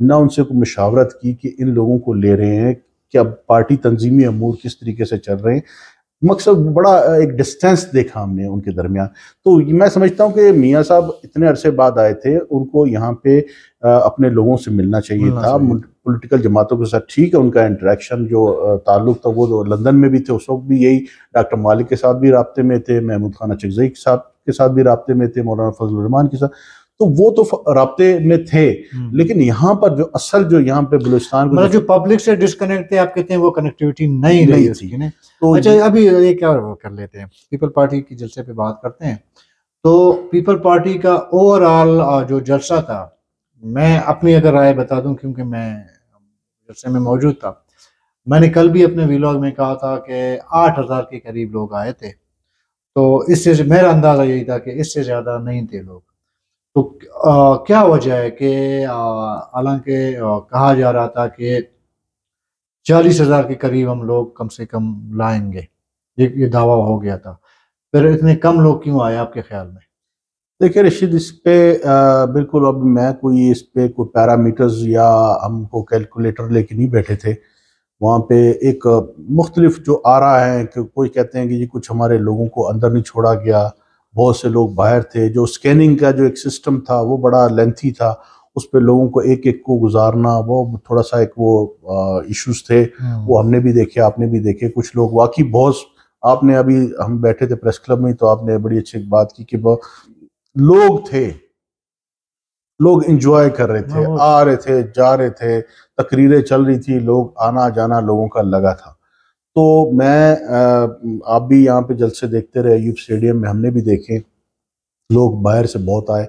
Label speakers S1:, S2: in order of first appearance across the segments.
S1: نہ ان سے کوئی مشاورت کی کہ ان لوگوں کو لے رہے ہیں کہ اب پارٹی تنظیمی امور کس طریقے سے چل رہے ہیں. مقصد بڑا ایک ڈسٹینس دیکھا ہم نے ان کے درمیان. تو میں سمجھتا ہوں کہ میاں صاحب اتنے عرصے بعد آئے تھے, ان کو یہاں پہ اپنے لوگوں سے ملنا چاہیے تھا, پولیٹیکل جماعتوں کے ساتھ. ٹھیک ہے ان کا انٹریکشن جو تعلق تھا وہ لندن میں بھی تھے, اس وقت بھی یہی ڈاکٹر مالک کے ساتھ بھی رابطے میں تھے, محمود خان اچکزئی کے ساتھ بھی رابطے میں تھے, مولانا فضل الرحمان کے ساتھ, تو وہ تو رابطے میں تھے. لیکن یہاں پر جو اصل جو یہاں پہ بلوچستان کو
S2: جو پبلک سے ڈسکنیکٹ تھے آپ کہتے ہیں وہ کنیکٹیوٹی نہیں رہی اس کی. اچھا ابھی یہ کیا کر لیتے ہیں, پیپل پارٹی کی جلسے پہ بات کرتے ہیں. تو پیپل پارٹی کا اوور آل جو جلسہ تھا, میں اپنی اگر رائے بتا دوں کیونکہ میں جلسے میں موجود تھا, میں نے کل بھی اپنے ویلاگ میں کہا تھا کہ 8,000 کے قریب لوگ آئے تھے. تو اس سے میرا اندازہ یہی تھا کہ اس سے زیادہ نہیں تھے لوگ. تو کیا وجہ ہے کہ حالانکہ کہا جا رہا تھا کہ 40,000 کے قریب ہم لوگ کم سے کم لائیں گے, یہ دعویٰ ہو گیا تھا, پھر اتنے کم لوگ کیوں آئے آپ کے خیال میں؟
S1: دیکھیں رشید, اس پہ بالکل اب میں کوئی اس پہ کوئی پیرامیٹرز یا ہم کو کیلکولیٹر لے کے نہیں بیٹھے تھے. وہاں پہ ایک مختلف جو آ رہا ہے کہ کوئی کہتے ہیں کہ جی کچھ ہمارے لوگوں کو اندر نہیں چھوڑا گیا, بہت سے لوگ باہر تھے. جو سکیننگ کا جو ایک سسٹم تھا وہ بڑا لینتھی تھا, اس پہ لوگوں کو ایک ایک کو گزارنا وہ تھوڑا سا ایک وہ ایشوز تھے, وہ ہم نے بھی دیکھے, آپ نے بھی دیکھے. کچھ لوگ واقعی بہت, آپ نے ابھی ہم بیٹھے تھے پریس کلب میں تو آپ نے بڑی اچھی بات کی کہ لوگ تھے, لوگ انجوائے کر رہے تھے, آ رہے تھے جا رہے تھے, تقریریں چل رہی تھی, لوگ آنا جانا لوگوں کا لگا تھا. تو میں آپ بھی یہاں پہ جلسے دیکھتے رہے ایوب اسٹیڈیم میں, ہم نے بھی دیکھے لوگ باہر سے بہت آئے.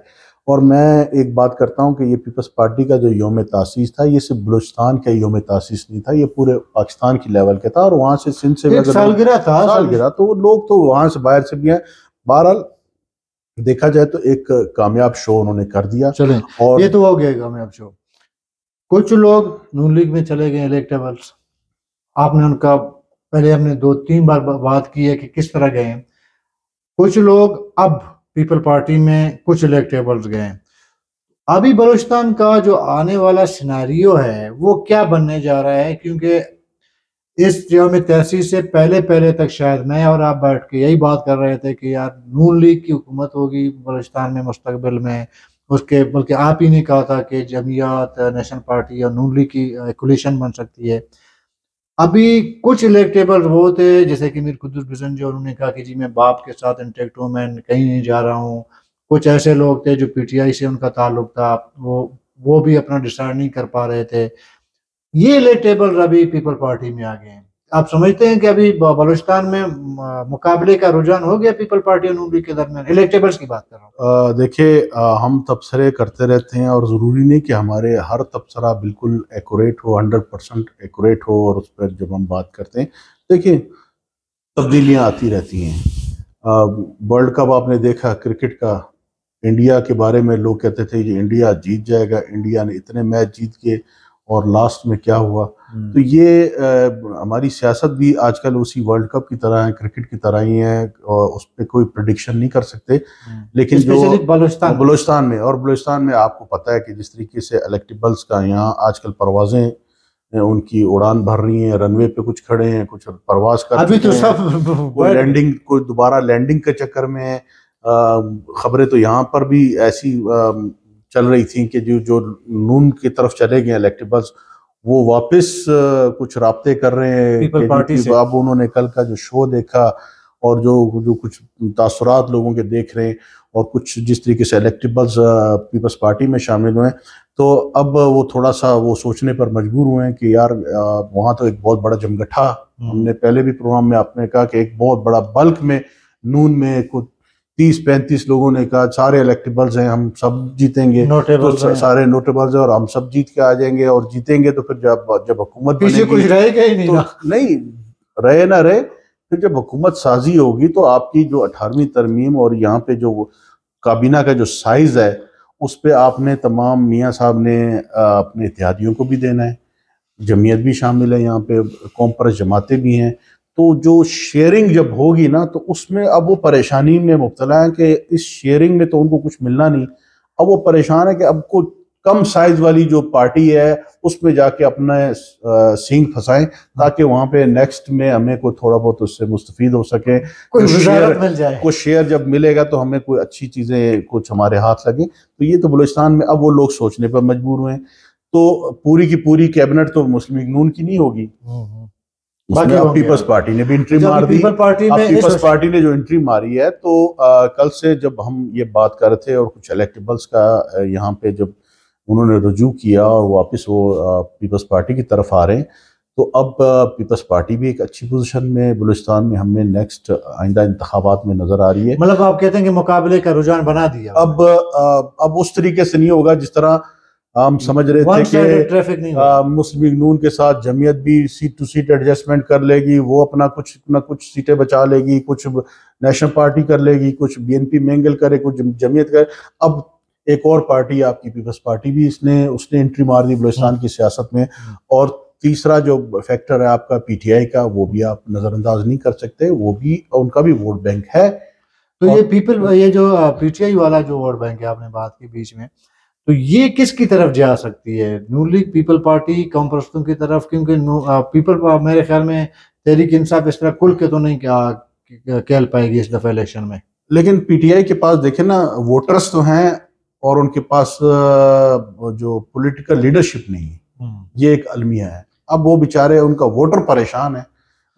S1: اور میں ایک بات کرتا ہوں کہ یہ پیپلز پارٹی کا جو یوم تاسیس تھا یہ صرف بلوچستان کا یوم تاسیس نہیں تھا, یہ پورے پاکستان کی لیول کا تھا. اور وہاں سے سندھ سے
S2: سالگرہ تھا,
S1: سالگرہ, تو لوگ تو وہاں سے باہر سے بھی ہیں. بہرحال دیکھا جائے تو ایک کامیاب شو انہوں نے کر دیا.
S2: چلیں اور یہ تو ہو گیا کامیاب شو. کچھ لوگ نون لیگ میں چلے گئے الیکٹیبلز, آپ نے ان کا پہلے ہم نے 2-3 بار بات کی ہے کہ کس طرح گئے ہیں. کچھ لوگ اب پیپل پارٹی میں, کچھ الیکٹیبلز گئے. ابھی بلوچستان کا جو آنے والا سیناریو ہے وہ کیا بننے جا رہا ہے؟ کیونکہ اس یوم تاسیس سے پہلے تک شاید میں اور آپ بیٹھ کے یہی بات کر رہے تھے کہ یار نون لیگ کی حکومت ہوگی بلوچستان میں مستقبل میں. اس کے بلکہ آپ ہی نے کہا تھا کہ جمعیت, نیشنل پارٹی اور نون لیگ کی کولیشن بن سکتی ہے. ابھی کچھ الیکٹیبل وہ تھے جیسے کہ میر قدس بزن, جو انہوں نے کہا کہ جی میں باپ کے ساتھ انٹیکٹ ہوں, میں کہیں نہیں جا رہا ہوں. کچھ ایسے لوگ تھے جو پی ٹی آئی سے ان کا تعلق تھا, وہ بھی اپنا ڈیسائیڈ نہیں کر پا رہے تھے. یہ الیکٹیبل ابھی پیپل پارٹی میں آ گئے ہیں. آپ سمجھتے ہیں کہ ابھی بلوچستان میں مقابلے کا رجحان ہو گیا پیپل پارٹی اور نون لیگ کے درمیان؟ الیکٹیبلز کی بات کر رہا ہوں.
S1: دیکھیے ہم تبصرے کرتے رہتے ہیں اور ضروری نہیں کہ ہمارے ہر تبصرہ بالکل ایکوریٹ ہو, 100% ایکوریٹ ہو. اور اس پر جب ہم بات کرتے ہیں دیکھیں تبدیلیاں آتی رہتی ہیں. ورلڈ کپ آپ نے دیکھا کرکٹ کا, انڈیا کے بارے میں لوگ کہتے تھے کہ انڈیا جیت جائے گا, انڈیا نے اتنے میچ جیت کے, اور لاسٹ میں کیا ہوا. تو یہ ہماری سیاست بھی آج کل اسی ورلڈ کپ کی طرح ہے, کرکٹ کی طرح ہی ہے, اور اس پہ کوئی پریڈکشن نہیں کر سکتے. لیکن جو بلوچستان میں آپ کو پتہ ہے کہ جس طریقے سے الیکٹیبلز کا یہاں آج کل پروازیں ان کی اڑان بھر رہی ہیں, رن وے پہ کچھ کھڑے ہیں, کچھ پرواز کر
S2: ابھی تو سب
S1: کوئی دوبارہ لینڈنگ کے چکر میں ہے. خبریں تو یہاں پر بھی ایسی چل رہی تھیں کہ جو نون کی طرف چلے گئے الیکٹیبلز وہ واپس کچھ رابطے کر رہے ہیں
S2: پیپل پارٹی سے.
S1: اب انہوں نے کل کا جو شو دیکھا اور جو کچھ تاثرات لوگوں کے دیکھ رہے ہیں, اور کچھ جس طریقے سے الیکٹیبلز پیپلز پارٹی میں شامل ہوئے, تو اب وہ تھوڑا سا وہ سوچنے پر مجبور ہوئے ہیں کہ یار وہاں تو ایک بہت بڑا جمگٹھا, ہم نے پہلے بھی پروگرام میں آپ نے کہا کہ ایک بہت بڑا بلک میں نون میں 30-35 لوگوں نے کہا سارے الیکٹیبلز ہیں, ہم سب جیتیں گے, تو سارے نوٹیبلز ہیں اور ہم سب جیت کے آ جائیں گے, اور جیتیں گے تو پھر جب حکومت
S2: پیچھے کچھ رہے گا ہی نہیں,
S1: نہیں رہے نہ رہے, پھر جب حکومت سازی ہوگی تو آپ کی جو 18ویں ترمیم اور یہاں پہ جو کابینہ کا جو سائز ہے اس پہ آپ نے تمام میاں صاحب نے اپنے اتحادیوں کو بھی دینا ہے, جمعیت بھی شامل ہے یہاں پہ, قوم پرست جماعتیں بھی ہیں. تو جو شیئرنگ جب ہوگی نا تو اس میں اب وہ پریشانی میں مبتلا ہے کہ اس شیئرنگ میں تو ان کو کچھ ملنا نہیں. اب وہ پریشان ہے کہ اب کم سائز والی جو پارٹی ہے اس میں جا کے اپنا سینگ پھنسائیں تاکہ وہاں پہ نیکسٹ میں ہمیں کوئی تھوڑا بہت اس سے مستفید ہو سکے, کوئی شیئر جب ملے گا تو ہمیں کوئی اچھی چیزیں کچھ ہمارے ہاتھ لگیں. تو یہ تو بلوچستان میں اب وہ لوگ سوچنے پر مجبور ہوئے ہیں. تو پوری کی پوری کیبنٹ تو مسلم لیگ نون کی نہیں ہوگی, اب پیپلز پارٹی نے بھی انٹری مار دی. پیپلز پارٹی نے جو انٹری ماری ہے تو کل سے جب ہم یہ بات کر رہے تھے اور کچھ الیکٹیبلز کا یہاں پہ جب انہوں نے رجوع کیا اور واپس وہ پیپلز پارٹی کی طرف آ رہے ہیں, تو اب پیپلز پارٹی بھی ایک اچھی پوزیشن میں بلوچستان میں ہمیں نیکسٹ آئندہ انتخابات میں نظر آ رہی ہے.
S2: مطلب آپ کہتے ہیں کہ مقابلے کا رجحان بنا دیا
S1: اب اس طریقے سے نہیں ہوگا جس طرح ہم سمجھ رہے تھے کہ مسلم لیگ نون کے ساتھ جمعیت بھی سیٹ ٹو سیٹ ایڈجسٹمنٹ کر لے گی, وہ اپنا کچھ نہ کچھ سیٹیں بچا لے گی, کچھ نیشنل پارٹی کر لے گی, کچھ بی این پی مینگل کرے, کچھ جمعیت کرے. اب ایک اور پارٹی آپ کی پیپلز پارٹی بھی اس نے انٹری مار دی بلوچستان کی سیاست میں. اور تیسرا جو فیکٹر ہے آپ کا پی ٹی آئی کا, وہ بھی آپ نظر انداز نہیں کر سکتے, وہ بھی ان کا بھی ووٹ بینک ہے.
S2: تو یہ جو پی ٹی آئی والا جو ووٹ بینک ہے آپ نے بات کی بیچ میں, تو یہ کس کی طرف جا سکتی ہے؟ نون لیگ, پیپل پارٹی, قوم پرستوں کی طرف؟ کیونکہ پیپل میرے خیال میں تحریک انصاف اس طرح کھل کے تو نہیں کھیل پائے گی اس دفعہ الیکشن میں.
S1: لیکن پی ٹی آئی کے پاس دیکھیں نا ووٹرز تو ہیں اور ان کے پاس جو پولیٹیکل لیڈرشپ نہیں ہے, یہ ایک المیہ ہے. اب وہ بیچارے ان کا ووٹر پریشان ہے.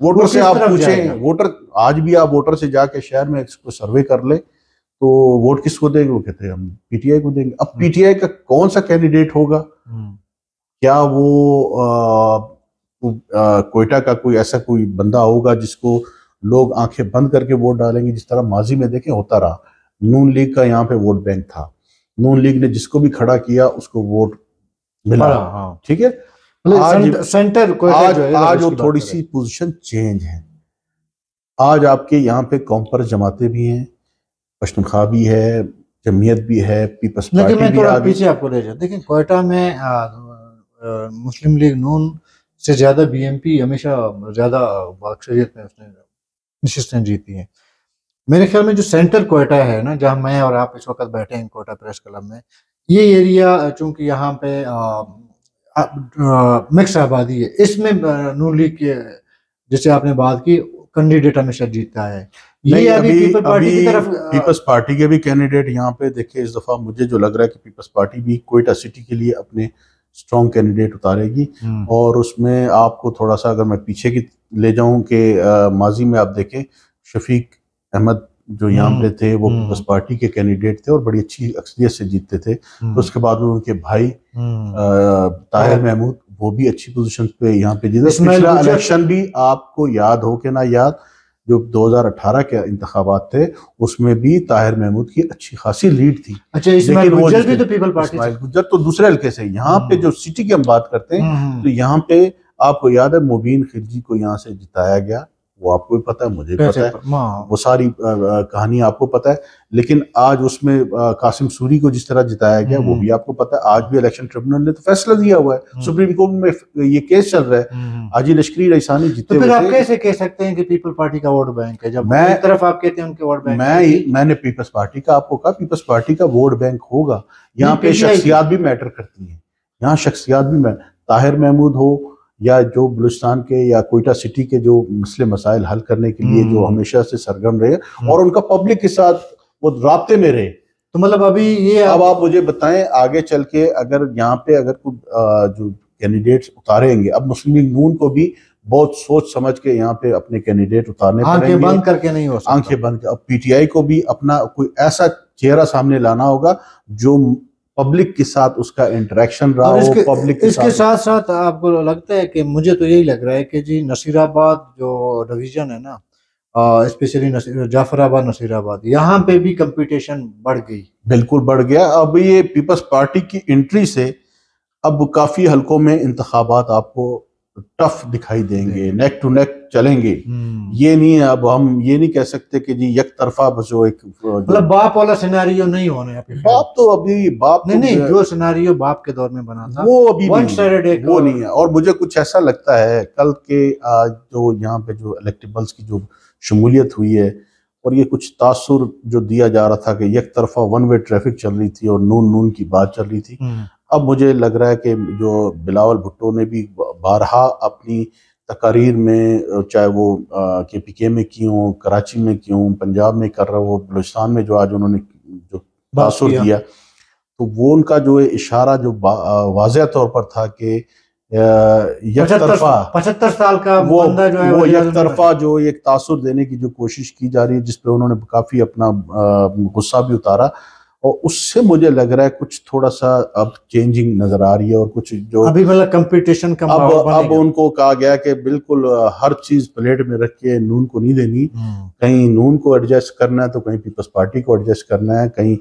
S1: ووٹر سے آپ پوچھیں, ووٹر آج بھی آپ ووٹر سے جا کے شہر میں اس کو سروے کر لیں تو ووٹ کس کو دیں گے؟ وہ کہتے ہیں ہم پی ٹی آئی کو دیں گے. اب پی ٹی آئی کا کون سا کینڈیڈیٹ ہوگا؟ کیا وہ کوئٹہ کا کوئی ایسا کوئی بندہ ہوگا جس کو لوگ آنکھیں بند کر کے ووٹ ڈالیں گے, جس طرح ماضی میں دیکھیں ہوتا رہا؟ نون لیگ کا یہاں پہ ووٹ بینک تھا, نون لیگ نے جس کو بھی کھڑا کیا اس کو ووٹ ملا. ٹھیک ہے, آج وہ تھوڑی سی پوزیشن چینج ہے. آج آپ کے یہاں پہ قوم پرست جماعتیں بھی ہیں, پشتونخوا بھی ہے, جمعیت بھی ہے, پیپلز پارٹی بھی.
S2: میں تھوڑا پیچھے آپ کو لے جاؤں. دیکھیں کوئٹہ میں مسلم لیگ نون سے زیادہ بی ایم پی ہمیشہ زیادہ اکثریت میں اس نے نشستیں جیتی ہیں. میرے خیال میں جو سینٹر کوئٹہ ہے نا, جہاں میں اور آپ اس وقت بیٹھے ہیں کوئٹہ پریس کلب میں, یہ ایریا چونکہ یہاں پہ مکس آبادی ہے, اس میں نون لیگ کے جیسے آپ نے بات کی کینڈیڈیٹ ہمیشہ جیتا ہے. یہ ابھی پیپل پارٹی کی طرف,
S1: پیپلز پارٹی کے بھی کینڈیڈیٹ یہاں پہ دیکھیں اس دفعہ مجھے جو لگ رہا ہے کہ پیپلز پارٹی بھی کوئٹہ سٹی کے لیے اپنے اسٹرانگ کینڈیڈیٹ اتارے گی. اور اس میں آپ کو تھوڑا سا اگر میں پیچھے کی لے جاؤں کہ ماضی میں آپ دیکھیں شفیق احمد جو یہاں پہ تھے وہ پیپلز پارٹی کے کینڈیڈیٹ تھے اور بڑی اچھی اکثریت سے جیتتے تھے. اس کے بعد میں ان کے بھائی طاہر محمود وہ بھی اچھی پوزیشن پہ یہاں پہ جیتے. پچھلا الیکشن بھی آپ کو یاد ہو کہ نہ یاد, جو 2018 کے انتخابات تھے اس میں بھی طاہر محمود کی اچھی خاصی لیڈ تھی.
S2: اچھا, اسماعیل گجر بھی تو پیپل پارٹی,
S1: اسماعیل گجر تو دوسرے حلقے سے. یہاں پہ جو سٹی کی ہم بات کرتے ہیں تو یہاں پہ آپ کو یاد ہے مبین خلجی کو یہاں سے جتایا گیا, وہ آپ کو بھی پتہ ہے, مجھے بھی پتہ ہے, وہ ساری کہانی آپ کو پتہ ہے. لیکن آج اس میں قاسم سوری کو جس طرح جتایا گیا وہ بھی آپ کو پتہ ہے. آج بھی الیکشن ٹریبونل نے تو فیصلہ دیا ہوا ہے, سپریم کورٹ میں یہ کیس چل رہا ہے. حاجی لشکری رئیسانی جیتے
S2: ہوئے. تو پھر آپ کیسے کہہ سکتے ہیں کہ پیپل پارٹی کا ووٹ بینک ہے جب ایک طرف آپ کہتے ہیں ان کے ووٹ بینک؟
S1: میں نے پیپلز پارٹی کا آپ کو کہا, پیپلز پارٹی کا ووٹ بینک ہوگا. یہاں پہ شخصیات بھی میٹر کرتی ہیں, یہاں شخصیات بھی طاہر محمود ہو یا جو بلوچستان کے یا کوئٹہ سٹی کے جو مسئلے مسائل حل کرنے کے لیے جو ہمیشہ سے سرگرم رہے اور ان کا پبلک کے ساتھ وہ رابطے میں رہے.
S2: تو مطلب ابھی یہ
S1: اب آپ مجھے بتائیں آگے چل کے اگر یہاں پہ اگر جو کینڈیڈیٹس اتاریں گے, اب مسلم لیگ نون کو بھی بہت سوچ سمجھ کے یہاں پہ اپنے کینڈیڈیٹ اتارنے پڑیں گے,
S2: آنکھیں بند کر کے نہیں ہو سکتا,
S1: آنکھیں بند. اب پی ٹی آئی کو بھی اپنا کوئی ایسا چہرہ سامنے لانا ہوگا جو پبلک کے ساتھ اس کا انٹریکشن رہا ہو. پبلک
S2: اس کے ساتھ ساتھ آپ کو لگتا ہے کہ مجھے تو یہی لگ رہا ہے کہ جی نصیر آباد جو ڈویژن ہے نا, اسپیشلی جعفر آباد نصیر آباد, یہاں پہ بھی کمپٹیشن بڑھ گئی.
S1: بالکل بڑھ گیا. اب یہ پیپلز پارٹی کی انٹری سے اب کافی حلقوں میں انتخابات آپ کو ٹف دکھائی دیں گے, نیک ٹو نیک چلیں گے. یہ نہیں, اب ہم یہ نہیں کہہ سکتے کہ جی یک طرفہ بس جو ایک
S2: مطلب باپ والا سیناریو نہیں ہونے.
S1: باپ تو ابھی باپ
S2: نہیں, جو سیناریو باپ کے دور میں بنا تھا
S1: وہ ابھی وہ نہیں ہے. اور مجھے کچھ ایسا لگتا ہے کل کے جو یہاں پہ جو الیکٹیبلز کی جو شمولیت ہوئی ہے اور یہ کچھ تاثر جو دیا جا رہا تھا کہ یک طرفہ ون وے ٹریفک چل رہی تھی اور نون کی بات چل رہی تھی, اب مجھے لگ رہا ہے کہ جو بلاول بھٹو نے بھی بارہا اپنی تقاریر میں، چاہے وہ کے پی کے میں کی ہوں، کراچی میں کی ہوں، پنجاب میں کر رہا ہو، بلوچستان میں جو آج انہوں نے جو تاثر دیا، تو وہ ان کا جو اشارہ جو واضح طور پر تھا کہ یک طرفہ
S2: 75 سال کا بندہ جو ہے
S1: وہ یک طرفہ جو ایک تاثر دینے کی جو کوشش کی جا رہی ہے، جس پہ انہوں نے کافی اپنا غصہ بھی اتارا، اور اس سے مجھے لگ رہا ہے کچھ تھوڑا سا اب چینجنگ نظر آ رہی ہے، اور کچھ جو
S2: ابھی مطلب کمپٹیشن کا
S1: اب ان کو کہا گیا کہ بالکل ہر چیز پلیٹ میں رکھ کے نون کو نہیں دینی، کہیں نون کو ایڈجسٹ کرنا ہے تو کہیں پیپلز پارٹی کو ایڈجسٹ کرنا ہے، کہیں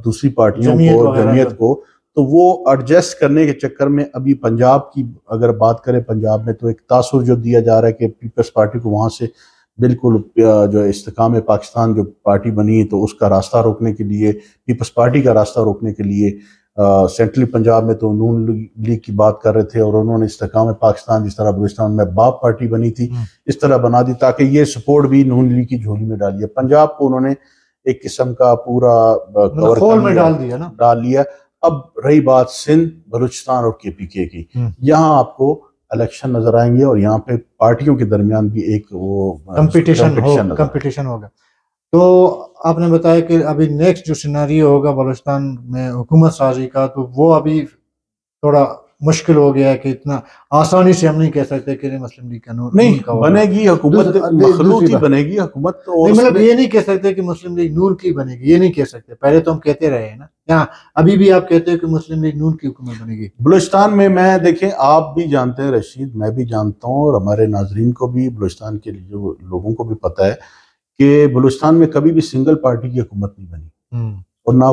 S1: دوسری پارٹیوں کو، جمعیت کو، تو وہ ایڈجسٹ کرنے کے چکر میں ابھی پنجاب کی اگر بات کریں، پنجاب میں تو ایک تاثر جو دیا جا رہا ہے کہ پیپلز پارٹی کو وہاں سے بالکل جو استحکام پاکستان جو پارٹی بنی تو اس کا راستہ روکنے کے لیے، پیپلز پارٹی کا راستہ روکنے کے لیے، سینٹرل پنجاب میں تو نون لیگ کی بات کر رہے تھے، اور انہوں نے استحکام پاکستان جس طرح بلوچستان میں باپ پارٹی بنی تھی اس طرح بنا دی تاکہ یہ سپورٹ بھی نون لیگ کی جھولی میں ڈالی ہے۔ پنجاب کو انہوں نے ایک قسم کا پورا
S2: کور میں
S1: ڈال لیا۔ اب رہی بات سندھ، بلوچستان اور کے پی کے کی، یہاں آپ کو الیکشن نظر آئیں گے، اور یہاں پہ پارٹیوں کے درمیان بھی ایک وہ
S2: کمپٹیشن ہوگا۔ تو آپ نے بتایا کہ ابھی نیکسٹ جو سیناریو ہوگا بلوچستان میں حکومت سازی کا، تو وہ ابھی تھوڑا مشکل ہو گیا ہے کہ اتنا آسانی سے ہم نہیں کہہ سکتے کہ مسلم لیگ کا
S1: نہیں بنے گی حکومت، مخلوط ہی بنے گی حکومت،
S2: مطلب یہ نہیں کہہ سکتے کہ مسلم لیگ نون کی بنے گی، یہ نہیں کہہ سکتے، پہلے تو ہم کہتے رہے ہیں نا، یہاں ابھی بھی آپ کہتے ہیں کہ مسلم لیگ نون کی حکومت بنے گی
S1: بلوچستان میں۔ میں دیکھیں، آپ بھی جانتے ہیں رشید، میں بھی جانتا ہوں، اور ہمارے ناظرین کو بھی، بلوچستان کے جو لوگوں کو بھی پتہ ہے کہ بلوچستان میں کبھی بھی سنگل پارٹی کی حکومت نہیں بنی، اور نہ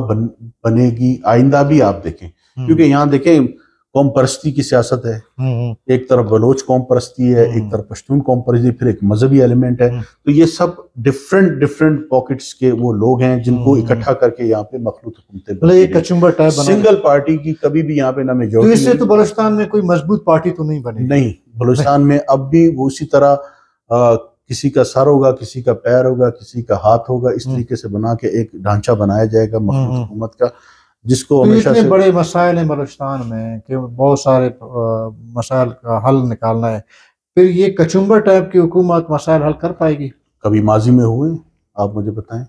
S1: بنے گی آئندہ بھی۔ آپ دیکھیں، کیونکہ یہاں دیکھیں قوم پرستی کی سیاست ہے، ایک طرف بلوچ قوم پرستی ہے، ایک طرف پشتون قوم پرستی، پھر ایک مذہبی ایلیمنٹ ہے، تو یہ سب ڈفرینٹ پاکٹس کے وہ لوگ ہیں جن کو اکٹھا کر کے یہاں پہ مخلوط حکومتیں، سنگل پارٹی کی کبھی بھی یہاں پہ نہ میجورٹی۔
S2: اس سے تو بلوچستان میں کوئی مضبوط پارٹی تو نہیں بنے گی؟
S1: نہیں، بلوچستان میں اب بھی وہ اسی طرح کسی کا سر ہوگا، کسی کا پیر ہوگا، کسی کا ہاتھ ہوگا، اس طریقے سے بنا کے ایک ڈھانچہ بنایا جائے گا مخلوط حکومت کا، جس کو ہمیشہ سے
S2: بڑے مسائل ہیں بلوچستان میں کہ بہت سارے مسائل کا حل نکالنا ہے، پھر یہ کچمبر ٹائپ کی حکومت مسائل حل کر پائے گی؟
S1: کبھی ماضی میں ہوئے آپ مجھے بتائیں؟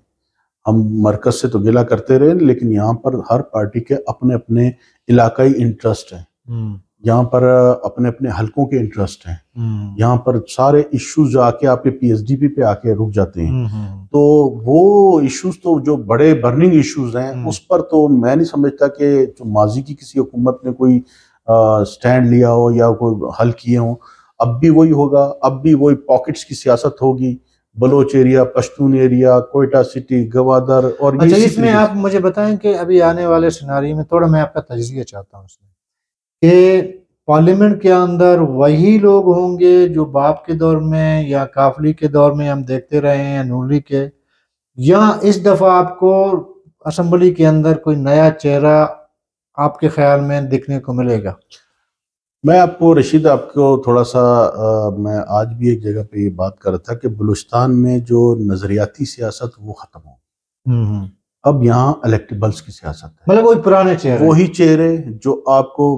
S1: ہم مرکز سے تو گلہ کرتے رہے، لیکن یہاں پر ہر پارٹی کے اپنے اپنے علاقائی انٹرسٹ ہیں، یہاں پر اپنے اپنے حلقوں کے انٹرسٹ ہیں، یہاں پر سارے ایشوز جو آ کے آپ کے پی ایس ڈی پہ آ کے رک جاتے ہیں، تو وہ ایشوز تو جو بڑے برننگ ایشوز ہیں اس پر تو میں نہیں سمجھتا کہ جو ماضی کی کسی حکومت نے کوئی سٹینڈ لیا ہو یا کوئی حل کیے ہوں۔ اب بھی وہی ہوگا، اب بھی وہی پاکٹس کی سیاست ہوگی، Baloch area, Pashtun area, Quetta city, Gwadar, اور
S2: اچھا اس میں آپ مجھے بتائیں کہ ابھی آنے والے سیناری میں تھوڑا میں آپ کا تجزیہ چاہتا ہوں اس میں، کہ پارلیمنٹ کے اندر وہی لوگ ہوں گے جو باپ کے دور میں یا کافلی کے دور میں ہم دیکھتے رہے ہیں، یا نون لیگ کے، یا اس دفعہ آپ کو اسمبلی کے اندر کوئی نیا چہرہ آپ کے خیال میں دیکھنے کو ملے گا؟
S1: میں آپ کو رشید، آپ کو تھوڑا سا میں آج بھی ایک جگہ پہ یہ بات کر رہا تھا کہ بلوچستان میں جو نظریاتی سیاست وہ ختم ہو، اب یہاں الیکٹیبلز کی سیاست ہے،
S2: مطلب وہی پرانے چہرے،
S1: وہی چہرے جو آپ کو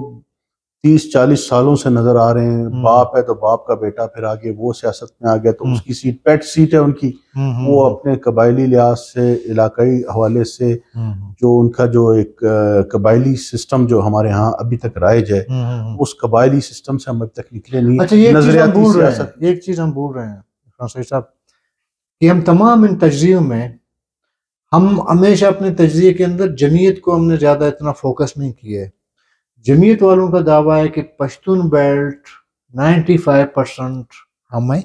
S1: 30-40 سالوں سے نظر آ رہے ہیں، باپ ہے تو باپ کا بیٹا پھر آگے وہ سیاست میں آ گیا، تو اس کی سیٹ پیٹ سیٹ ہے ان کی، وہ اپنے قبائلی لحاظ سے، علاقائی حوالے سے، جو ان کا جو ایک قبائلی سسٹم جو ہمارے ہاں ابھی تک رائج ہے، اس قبائلی سسٹم سے ہم اب تک نکلے نہیں۔
S2: اچھا ایک چیز ہم بھول رہے ہیں فرانسوی صاحب، کہ ہم تمام ان تجزیوں میں ہم ہمیشہ اپنے تجزیے کے اندر جمعیت کو ہم نے زیادہ اتنا فوکس نہیں کیا ہے۔ جمعیت والوں کا دعویٰ ہے کہ پشتون بیلٹ 95% ہمیں،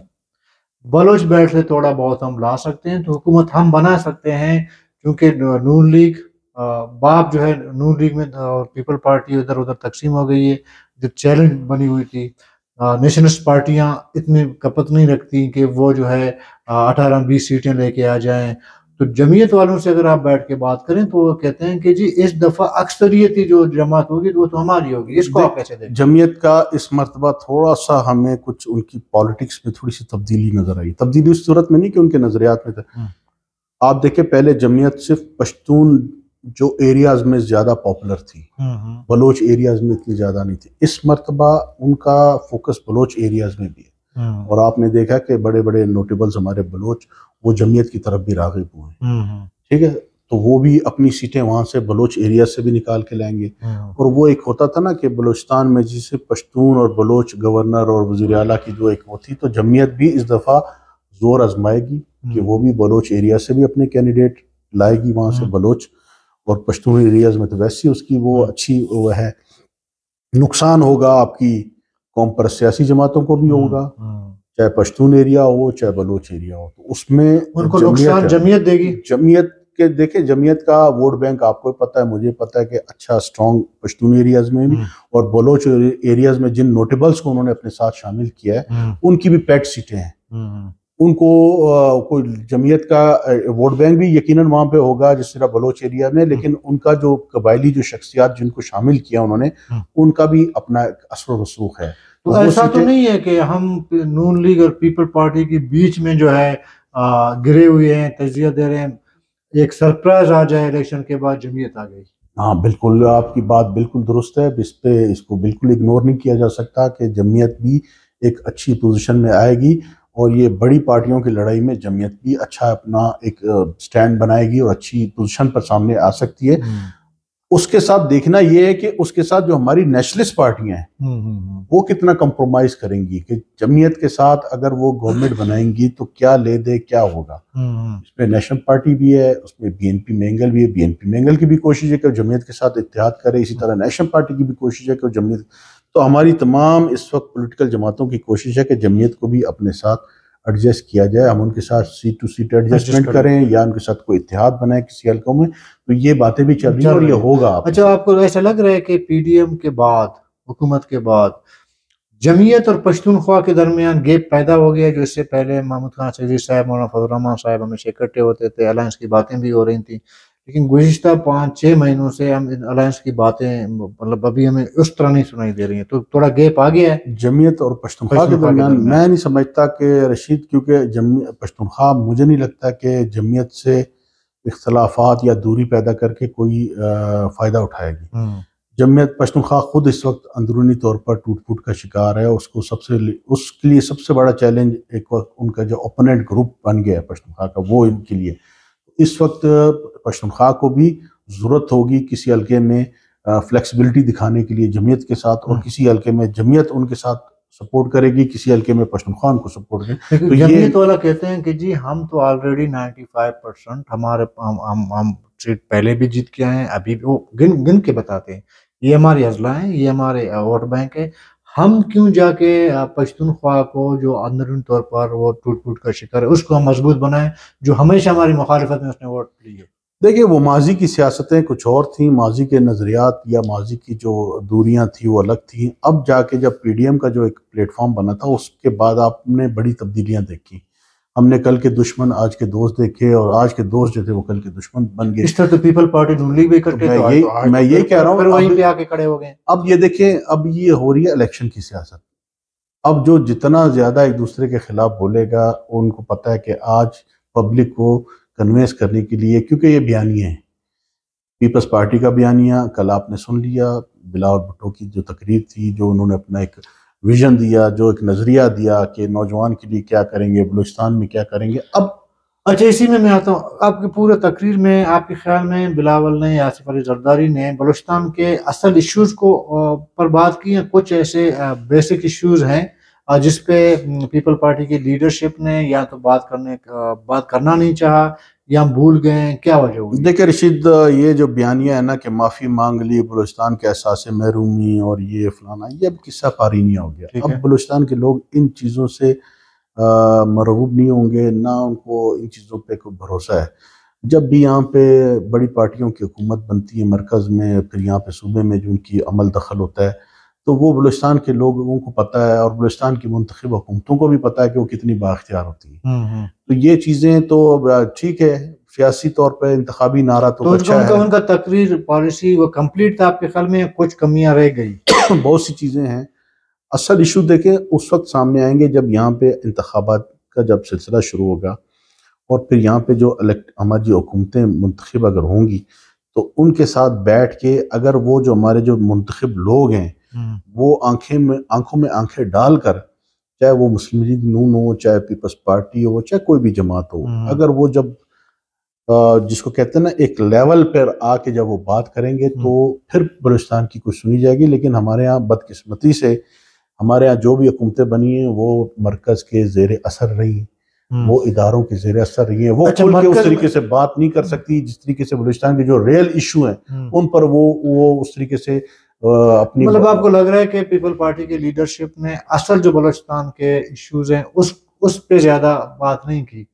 S2: بلوچ بیلٹ سے تھوڑا بہت ہم لا سکتے ہیں، تو حکومت ہم بنا سکتے ہیں، کیونکہ نون لیگ باپ جو ہے نون لیگ میں اور پیپل پارٹی ادھر ادھر تقسیم ہو گئی ہے، جو چیلنج بنی ہوئی تھی، نیشنلسٹ پارٹیاں اتنی کپت نہیں رکھتی کہ وہ جو ہے 18-20 سیٹیں لے کے آ جائیں، تو جمعیت والوں سے اگر آپ بیٹھ کے بات کریں تو وہ کہتے ہیں کہ جی اس دفعہ اکثریتی جو جماعت ہوگی وہ تو ہماری ہوگی، اس کو آپ کیسے دیکھیں؟
S1: جمعیت کا اس مرتبہ تھوڑا سا ہمیں کچھ ان کی پالیٹکس میں تھوڑی سی تبدیلی نظر آئی، تبدیلی اس صورت میں نہیں کہ ان کے نظریات میں تھا۔ آپ دیکھیں پہلے جمعیت صرف پشتون جو ایریاز میں زیادہ پاپولر تھی، بلوچ ایریاز میں اتنی زیادہ نہیں تھی. اس مرتبہ ان کا فوکس بلوچ ایریاز میں بھی ہے، اور آپ نے دیکھا کہ بڑے بڑے نوٹیبلز ہمارے بلوچ وہ جمعیت کی طرف بھی راغب ہوئے ہیں. ٹھیک ہے، تو وہ بھی اپنی سیٹیں وہاں سے بلوچ ایریا سے بھی نکال کے لائیں گے. اور وہ ایک ہوتا تھا نا کہ بلوچستان میں جسے پشتون اور بلوچ گورنر اور وزیر اعلیٰ کی جو ایک وہ تھی، تو جمعیت بھی اس دفعہ زور آزمائے گی کہ وہ بھی بلوچ ایریا سے بھی اپنے کینڈیڈیٹ لائے گی وہاں سے بلوچ، اور پشتون ایریاز میں تو ویسے اس کی وہ اچھی وہ ہے. نقصان ہوگا آپ کی قوم پر سیاسی جماعتوں کو بھی ہوگا، چاہے پشتون ایریا ہو چاہے بلوچ ایریا ہو، تو اس میں
S2: ان کو نقصان جمعیت دے گی.
S1: جمعیت کے دیکھیں، جمعیت کا ووٹ بینک آپ کو پتہ ہے، مجھے پتہ ہے کہ اچھا سٹرونگ پشتون ایریاز میں بھی اور بلوچ ایریاز میں جن نوٹیبلز کو انہوں نے اپنے ساتھ شامل کیا ہے ان کی بھی پیٹ سیٹیں ہیں. ان کو کوئی جمعیت کا ووٹ بینک بھی یقیناً وہاں پہ ہوگا جس طرح بلوچ ایریا میں، لیکن ان کا جو قبائلی جو شخصیات جن کو شامل کیا انہوں نے، ان کا بھی اپنا اثر و رسوخ ہے.
S2: تو ایسا تو نہیں ہے کہ ہم نون لیگ اور پیپل پارٹی کے بیچ میں جو ہے گرے ہوئے ہیں، تجزیہ دے رہے ہیں، ایک سرپرائز آ جائے الیکشن کے بعد جمعیت آ گئی؟
S1: ہاں بالکل، آپ کی بات بالکل درست ہے. اس کو بالکل اگنور نہیں کیا جا سکتا کہ جمعیت بھی ایک اچھی پوزیشن میں آئے گی، اور یہ بڑی پارٹیوں کی لڑائی میں جمعیت بھی اچھا اپنا ایک سٹینڈ بنائے گی اور اچھی پوزیشن پر سامنے آ سکتی ہے. اس کے ساتھ دیکھنا یہ ہے کہ اس کے ساتھ جو ہماری نیشنلسٹ پارٹیاں ہیں وہ کتنا کمپرومائز کریں گی، کہ جمعیت کے ساتھ اگر وہ گورنمنٹ بنائیں گی تو کیا لے دے کیا ہوگا. اس میں نیشنل پارٹی بھی ہے، اس میں بی این پی مینگل بھی ہے. بی این پی مینگل کی بھی کوشش ہے کہ وہ جمعیت کے ساتھ اتحاد کرے، اسی طرح نیشنل پارٹی کی بھی کوشش ہے کہ وہ جمعیت. تو ہماری تمام اس وقت پولیٹیکل جماعتوں کی کوشش ہے کہ جمعیت کو بھی اپنے ساتھ ایڈجسٹ کیا جائے، ہم ان کے ساتھ سیٹ ٹو سیٹ ایڈجسٹمنٹ کریں یا ان کے ساتھ کوئی اتحاد بنائے کسی حلقوں میں. تو یہ باتیں بھی چل رہی ہیں اور یہ ہوگا.
S2: اچھا، آپ کو ایسا لگ رہا ہے کہ پی ڈی ایم کے بعد، حکومت کے بعد، جمعیت اور پشتونخوا کے درمیان گیپ پیدا ہو گیا؟ جو اس سے پہلے محمود خان سیدھی صاحب، مولانا فضل الرحمان صاحب ہمیشہ اکٹھے ہوتے تھے، الائنس کی باتیں بھی ہو رہی تھیں، لیکن گزشتہ 5-6 مہینوں سے ہم الائنس کی باتیں مطلب ابھی ہمیں اس طرح نہیں سنائی دے رہی ہیں. تو تھوڑا گیپ آ گیا ہے
S1: جمعیت اور پشتونخوا کے درمیان. میں نہیں سمجھتا کہ رشید، کیونکہ پشتونخوا مجھے نہیں لگتا کہ جمعیت سے اختلافات یا دوری پیدا کر کے کوئی فائدہ اٹھائے گی. جمعیت پشتونخوا خود اس وقت اندرونی طور پر ٹوٹ پھوٹ کا شکار ہے. اس کے لیے سب سے بڑا چیلنج ایک وقت ان کا جو اوپوننٹ گروپ بن گیا ہے پشتونخوا کا، وہ ان کے لیے اس وقت پشتونخوا کو بھی ضرورت ہوگی کسی حلقے میں فلیکسیبلٹی دکھانے کے لیے جمعیت کے ساتھ، اور کسی حلقے میں جمعیت ان کے ساتھ سپورٹ کرے گی، کسی حلقے میں پشتونخوا ان کو سپورٹ کرے.
S2: تو جمعیت والا کہتے ہیں کہ جی ہم تو آلریڈی 95% ہمارے ہم سیٹ پہلے بھی جیت کے آئے ہیں، ابھی وہ گن کے بتاتے ہیں یہ ہماری اضلاع ہیں، یہ ہمارے ووٹ بینک ہے، ہم کیوں جا کے پشتونخوا کو جو اندرونی طور پر وہ ٹوٹ پھوٹ کا شکار ہے اس کو ہم مضبوط بنائیں، جو ہمیشہ ہماری مخالفت میں اس نے ووٹ لی ہے.
S1: دیکھیں، وہ ماضی کی سیاستیں کچھ اور تھیں، ماضی کے نظریات یا ماضی کی جو دوریاں تھیں وہ الگ تھیں. اب جا کے جب پی ڈی ایم کا جو ایک پلیٹ فارم بنا تھا، اس کے بعد آپ نے بڑی تبدیلیاں دیکھی. ہم نے کل کے دشمن آج کے دوست دیکھے، اور آج کے دوست جو تھے وہ کل کے دشمن بن گئے.
S2: اس طرح تو پیپل پارٹی نون لیگ بھی اکٹھے،
S1: میں یہی کہہ رہا ہوں،
S2: پھر وہیں پہ آ کے کھڑے ہو گئے.
S1: اب یہ دیکھیں، اب یہ ہو رہی ہے الیکشن کی سیاست. اب جو جتنا زیادہ ایک دوسرے کے خلاف بولے گا، ان کو پتہ ہے کہ آج پبلک کو کنوینس کرنے کے لیے، کیونکہ یہ بیانیے ہیں، پیپلز پارٹی کا بیانیہ کل آپ نے سن لیا، بلاول بھٹو کی جو تقریر تھی، جو انہوں نے اپنا ایک ویژن دیا، جو ایک نظریہ دیا کہ نوجوان کے لیے کیا کریں گے، بلوچستان میں کیا کریں گے. اب
S2: اچھا، اسی میں آتا ہوں، آپ کے پورے تقریر میں آپ کے خیال میں بلاول نے، آصف علی زرداری نے بلوچستان کے اصل ایشوز کو پر بات کی ہیں؟ کچھ ایسے بیسک ایشوز ہیں جس پہ پیپل پارٹی کی لیڈرشپ نے یا تو بات کرنا نہیں چاہا یا ہم بھول گئے، کیا وجہ ہوئی؟
S1: دیکھیں رشید، یہ جو بیانیہ ہے نا کہ معافی مانگ لی، بلوچستان کے احساس محرومی اور یہ فلانا، یہ اب قصہ پارینیہ ہو گیا. اب بلوچستان کے لوگ ان چیزوں سے مرغوب نہیں ہوں گے، نہ ان کو ان چیزوں پہ کوئی بھروسہ ہے. جب بھی یہاں پہ بڑی پارٹیوں کی حکومت بنتی ہے مرکز میں، پھر یہاں پہ صوبے میں جو ان کی عمل دخل ہوتا ہے، تو وہ بلوچستان کے لوگوں کو پتہ ہے، اور بلوچستان کی منتخب حکومتوں کو بھی پتہ ہے کہ وہ کتنی بااختیار ہوتی ہیں. تو یہ چیزیں تو ٹھیک ہے، سیاسی طور پہ انتخابی نعرہ تو اچھا ہے.
S2: ان کا تقریر پالیسی وہ کمپلیٹ تھا آپ کے خیال میں؟ کچھ کمیاں رہ گئی؟
S1: بہت سی چیزیں ہیں. اصل ایشو دیکھیں اس وقت سامنے آئیں گے جب یہاں پہ انتخابات کا جب سلسلہ شروع ہوگا، اور پھر یہاں پہ جو ہماری جو حکومتیں منتخب اگر ہوں گی، تو ان کے ساتھ بیٹھ کے اگر وہ جو ہمارے جو منتخب لوگ ہیں وہ آنکھوں میں آنکھیں ڈال کر، چاہے وہ مسلم لیگ نون ہو، چاہے پیپلز پارٹی ہو، چاہے کوئی بھی جماعت ہو، اگر وہ جب جس کو کہتے ہیں نا ایک لیول پر آ کے جب وہ بات کریں گے تو پھر بلوچستان کی کچھ سنی جائے گی. لیکن ہمارے ہاں بدقسمتی سے ہمارے ہاں جو بھی حکومتیں بنی ہیں وہ مرکز کے زیر اثر رہی ہیں، وہ اداروں کے زیر اثر رہی ہیں، وہ کھل کے اس طریقے سے بات نہیں کر سکتی جس طریقے سے بلوچستان کے جو ریئل ایشو ہیں ان پر وہ اس طریقے سے اپنی.
S2: مطلب آپ کو لگ رہا ہے کہ پیپل پارٹی کی لیڈرشپ نے اصل جو بلوچستان کے ایشوز ہیں اس پہ زیادہ بات نہیں کی،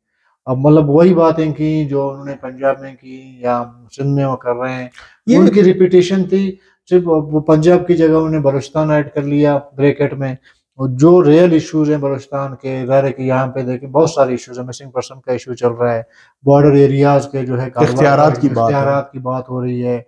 S2: اب مطلب وہی باتیں کی جو انہوں نے پنجاب میں کی یا سندھ میں وہ کر رہے ہیں، ان کی ریپیٹیشن تھی. صرف وہ پنجاب کی جگہ انہوں نے بلوچستان ایڈ کر لیا بریکٹ میں. جو ریئل ایشوز ہیں بلوچستان کے، ظاہر ہے کہ یہاں پہ دیکھیں بہت سارے ایشوز ہیں، مسنگ پرسن کا ایشو چل رہا ہے، بارڈر ایریاز کے جو ہے
S1: اختیارات
S2: کی بات ہو رہی ہے،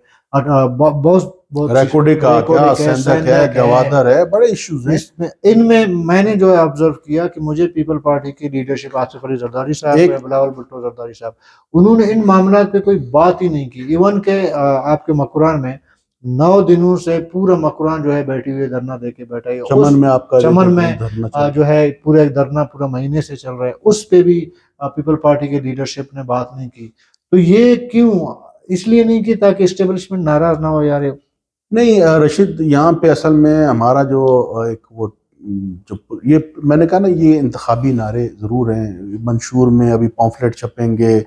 S2: بہت
S1: ریکوڈے کا کیا سندک ہے، گوادر ہے، بڑے ایشوز ہیں.
S2: ان میں نے جو آبزرو کیا کہ مجھے پیپل پارٹی کی لیڈرشپ آصف علی زرداری صاحب، بلاول بھٹو زرداری صاحب، انہوں نے ان معاملات پہ کوئی بات ہی نہیں کی. ایون کہ آپ کے مکران میں 9 دنوں سے پورا مکران جو ہے بیٹھی ہوئی دھرنا دے کے بیٹھا ہے،
S1: چمن میں آپ کا
S2: چمن میں جو ہے پورا دھرنا پورا مہینے سے چل رہا ہے، اس پہ بھی پیپل پارٹی کی لیڈرشپ نے بات نہیں کی. تو یہ کیوں؟ اس لیے نہیں کی تاکہ اسٹیبلشمنٹ ناراض نہ ہو. یار
S1: نہیں رشید، یہاں پہ اصل میں ہمارا جو ایک وہ جو یہ میں نے کہا نا، یہ انتخابی نعرے ضرور ہیں، منشور میں ابھی پامفلیٹ چھپیں گے،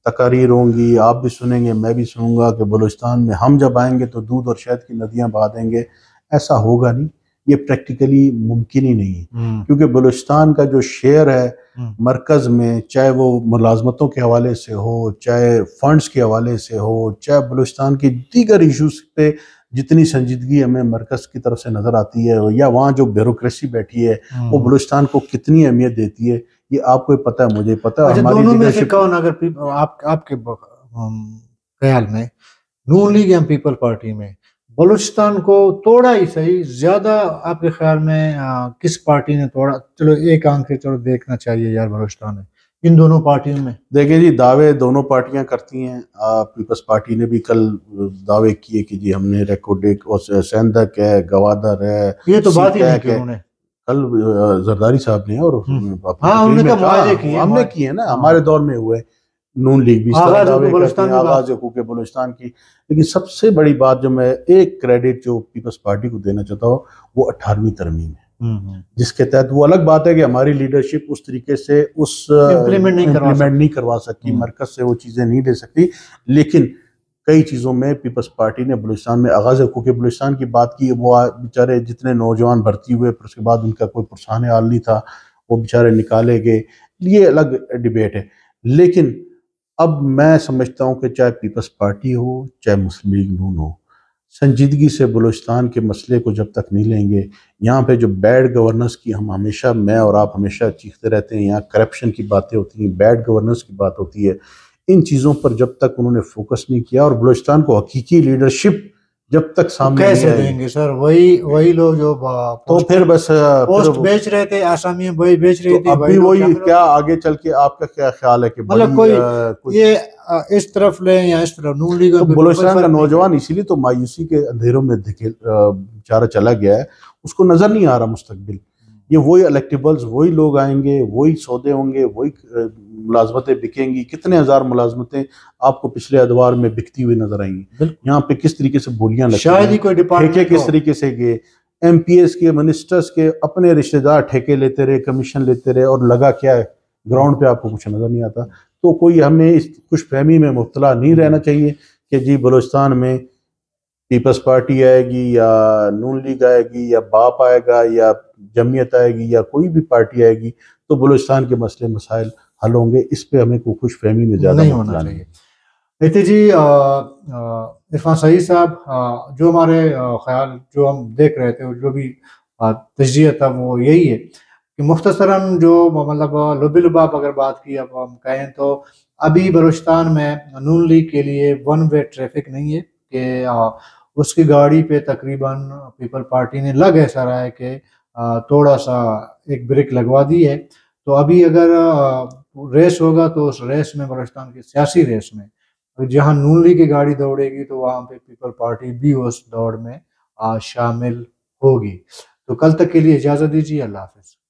S1: تقاریر ہوں گی، آپ بھی سنیں گے، میں بھی سنوں گا کہ بلوچستان میں ہم جب آئیں گے تو دودھ اور شہد کی ندیاں بہا دیں گے. ایسا ہوگا نہیں، یہ پریکٹیکلی ممکن ہی نہیں ہے، کیونکہ بلوچستان کا جو شیئر ہے مرکز میں، چاہے وہ ملازمتوں کے حوالے سے ہو، چاہے فنڈز کے حوالے سے ہو، چاہے بلوچستان کی دیگر ایشوز پہ جتنی سنجیدگی ہمیں مرکز کی طرف سے نظر آتی ہے، یا وہاں جو بیوروکریسی بیٹھی ہے وہ بلوچستان کو کتنی اہمیت دیتی ہے، یہ آپ کو پتہ ہے، مجھے پتہ ہے.
S2: ہماری دونوں میں سے کون، اگر آپ کے خیال میں نون لیگ یا پیپل پارٹی میں بلوچستان کو توڑا ہی صحیح، زیادہ آپ کے خیال میں کس پارٹی نے توڑا؟ چلو ایک آنکھ سے چلو دیکھنا چاہیے یار بلوچستان میں ان دونوں پارٹیوں میں.
S1: دیکھیں جی، دعوے دونوں پارٹیاں کرتی ہیں. پیپلز پارٹی نے بھی کل دعوے کیے کہ جی ہم نے ریکوڈک اور سندک ہے، گوادر ہے،
S2: یہ تو بات ہی نہیں کی انہوں نے.
S1: کل زرداری صاحب نے اور
S2: ہم
S1: نے کی ہے نا، ہمارے دور میں ہوئے. نون لیگ بھی
S2: آغاز
S1: حقوق بلوچستان کی. لیکن سب سے بڑی بات جو میں ایک کریڈٹ جو پیپلز پارٹی کو دینا چاہتا ہوں وہ 18ویں ترمیم ہے، جس کے تحت وہ الگ بات ہے کہ ہماری لیڈرشپ اس طریقے سے امپلیمنٹ نہیں کروا سکتی، مرکز سے وہ چیزیں نہیں دے سکتی. لیکن کئی چیزوں میں پیپلز پارٹی نے بلوچستان میں آغاز حقوق بلوچستان کی بات کی. وہ بیچارے جتنے نوجوان بھرتی ہوئے پھر اس کے بعد ان کا کوئی پرسان حال نہیں تھا، وہ بیچارے نکالے گئے، یہ الگ ڈیبیٹ ہے. لیکن اب میں سمجھتا ہوں کہ چاہے پیپلز پارٹی ہو چاہے مسلم لیگ نون ہو، سنجیدگی سے بلوچستان کے مسئلے کو جب تک نہیں لیں گے، یہاں پہ جو بیڈ گورننس کی ہمیشہ میں اور آپ ہمیشہ چیختے رہتے ہیں، یہاں کرپشن کی باتیں ہوتی ہیں، بیڈ گورننس کی بات ہوتی ہے، ان چیزوں پر جب تک انہوں نے فوکس نہیں کیا اور بلوچستان کو حقیقی لیڈرشپ جب تک سامنے
S2: کیسے دیں گے سر؟ وہی لوگ جو
S1: تو پھر بس
S2: پوسٹ بیچ رہے تھے، آسامیاں وہی بیچ رہی تھی.
S1: ابھی وہی کیا آگے چل کے آپ کا کیا خیال ہے کہ
S2: مطلب کوئی یہ اس طرف لیں یا اس طرف؟ نون لیگ
S1: بلوچستان کا نوجوان اسی لیے تو مایوسی کے اندھیروں میں بیچارہ چلا گیا ہے، اس کو نظر نہیں آ رہا مستقبل. یہ وہی الیکٹیبلز، وہی لوگ آئیں گے، وہی سودے ہوں گے، وہی ملازمتیں بکیں گی. کتنے ہزار ملازمتیں آپ کو پچھلے ادوار میں بکتی ہوئی نظر آئیں گی. یہاں پہ کس طریقے سے بولیاں لگتی ہیں، ٹھیکے کس طریقے سے گئے. ایم پی ایس کے، منسٹرز کے اپنے رشتہ دار ٹھیکے لیتے رہے، کمیشن لیتے رہے، اور لگا کیا ہے گراؤنڈ پہ آپ کو کچھ نظر نہیں آتا. تو کوئی ہمیں اس خوش فہمی میں مبتلا نہیں رہنا چاہیے کہ جی بلوچستان میں پیپلز پارٹی آئے گی یا نون لیگ آئے گی یا باپ آئے گا یا جمعیت آئے گی یا کوئی بھی پارٹی آئے گی تو بلوچستان کے مسئلے مسائل حل ہوں گے. اس پہ ہمیں کوئی خوش فہمی میں زیادہ
S2: نہیں ہونا چاہیے. جی عرفان سعید صاحب، جو ہمارے خیال جو ہم دیکھ رہے تھے، جو بھی تجزیہ تھا وہ یہی ہے کہ مختصراً جو مطلب لبی لباب اگر بات کی اب ہم کہیں تو ابھی بلوچستان میں نون لیگ کے لیے ون وے ٹریفک نہیں ہے کہ اس کی گاڑی پہ تقریباً پیپل پارٹی نے لگ ایسا رہا ہے کہ تھوڑا سا ایک بریک لگوا دی ہے. تو ابھی اگر ریس ہوگا تو اس ریس میں، بلوچستان کی سیاسی ریس میں جہاں نون لیگ کی گاڑی دوڑے گی تو وہاں پہ پیپل پارٹی بھی اس دوڑ میں شامل ہوگی۔ تو کل تک کے لیے اجازت دیجیے، اللہ حافظ۔